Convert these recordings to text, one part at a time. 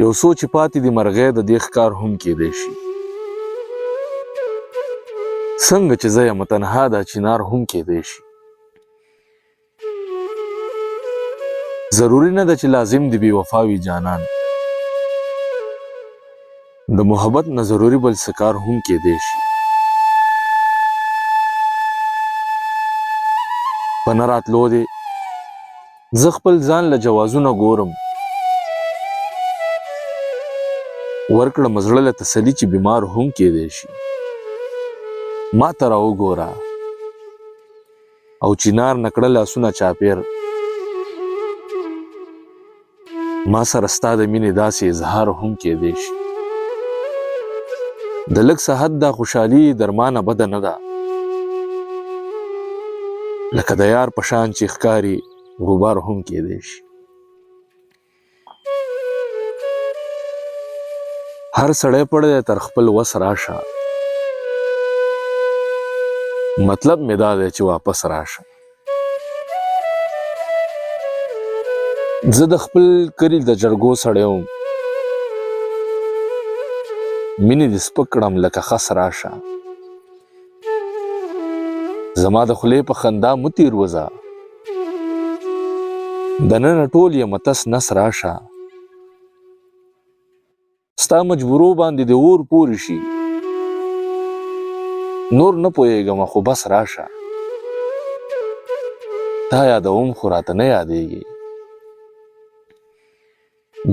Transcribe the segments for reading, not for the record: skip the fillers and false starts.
یو څو چې پاتې دي مرغۍ د دې ښکار هم کېدی شي. څنګه چې زه یم تنها دا چنار هم کېدی شي. ضروري نه ده چې لازم دی بې وفا وي جانان. د محبت نه ضروري بل څه کار هم کېدی شي. په نه راتلو دی زه خپل ځان له جوازونه ګورم. ورکړه مزړه له تسلي چې بیمار هم کېدی شي. ما ته را وګوره او چنار نکړه لاسونه چاپېر. ما سره ستا د مینې داسې اظهار هم کېدی شي. د لږ څه حد دا خوشحالي درمانه بده نه ده. لکه د یار په شان چې ښکاري غبار هم کېدی شي. هر سړی پړ دی تر خپل وس راشه. مطلب مې دا دی چې واپس راشه. زه د خپل کلي د جرګو سړی وم. مینې دې سپک کړم لکه خس راشه. زما د خولې په خندا مه تیر وځه. دننه ټول یم تس نس راشه. ستا مجبورو باندې د اور پورې شي. نور نه پوهېږم خو بس راشه. تا یادوم خو راته نه یادېږي.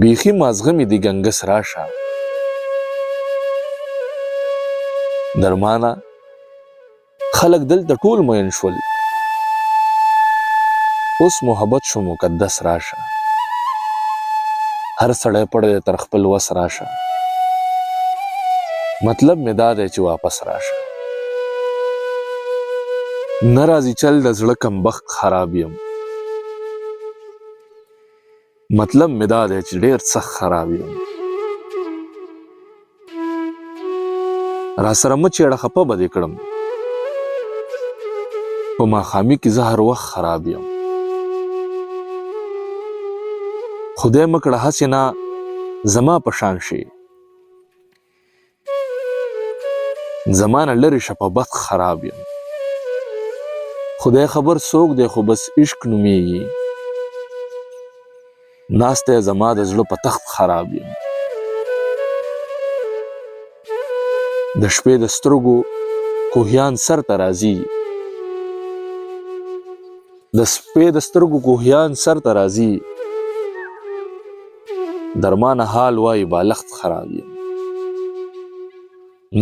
بیخي مازغه مې د ګنګس راشه. درمانه خلق دلته ټول مین شول. اوس محبت شو مقدس راشه. هر سړی پړ دی تر خپل وس راشه. مطلب مې دا دی چې واپس راشه. نه راځي چل د زړه کمبخت خراب یم. مطلب مې دا دی چې ډېر سخت خراب یم. را سره مه چېړه خپه به دې کړم. په ماښامي کې زه هر وخت خراب یم. خدای مه کړه هسې نه زما په شان شي. زما نه لرې شه په بخت خراب یم. خدای خبر څوک دی خو بس عشق نومیږي. ناستی زما د زړه په تخت خراب یم. د شپې د سترګو کوهیان سر ته راځي. د شپې د سترګو کوهیان سر ته راځي. درمانه حال وایي بالښت خراب یم.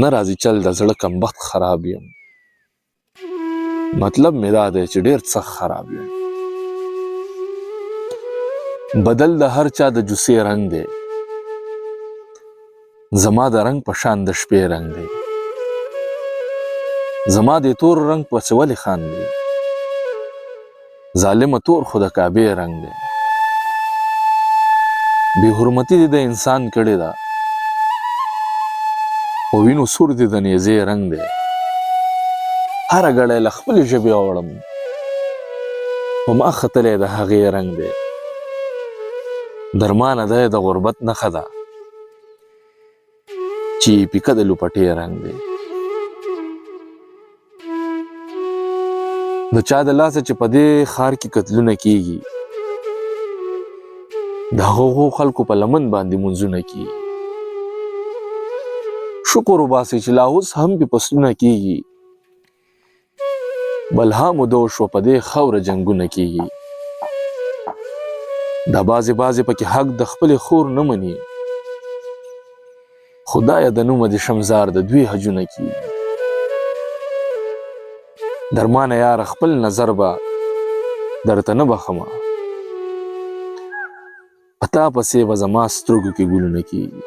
نه راځي چل د زړه کمبخت خراب یم. مطلب مې دا دی چې ډېر سخت خراب یم. بدل د هر چا د جوسې رنګ دی. زما د رنګ په شان د شپې رنګ دی. زما د تور رنګ پسې ولې خاندي. ظالمه تور خو د کعبې رنګ دی. بې حرمتي دې د انسان کړې ده. په وینو سور دې د نیزې رنګ دی. هره ګړی له خپلې ژبې اوړم. په ما ختلی د هغې رنګ دی. درمانه دی د غربت نښه ده چې پیکه د لوپټې رنګ دی. د چا د لاسه چې په دې ښار کې قتلونه کېږي. د هغو خلکو په لمن باندې منځونه کېږي. شکر وباسئ چې لا اوس هم پې فصلونه کېږي. بلهامو دور شوه په دې خاوره جنګونه کېږي. دا بعضې پکې حق د خپلې خور نه مني. خدایه د نومه د شمزار د دوی حجونه کېږي. درمانه یاره خپل نظر به درته نه بخمه. په تا پسې به زما سترګو کې ګلونه کېږي.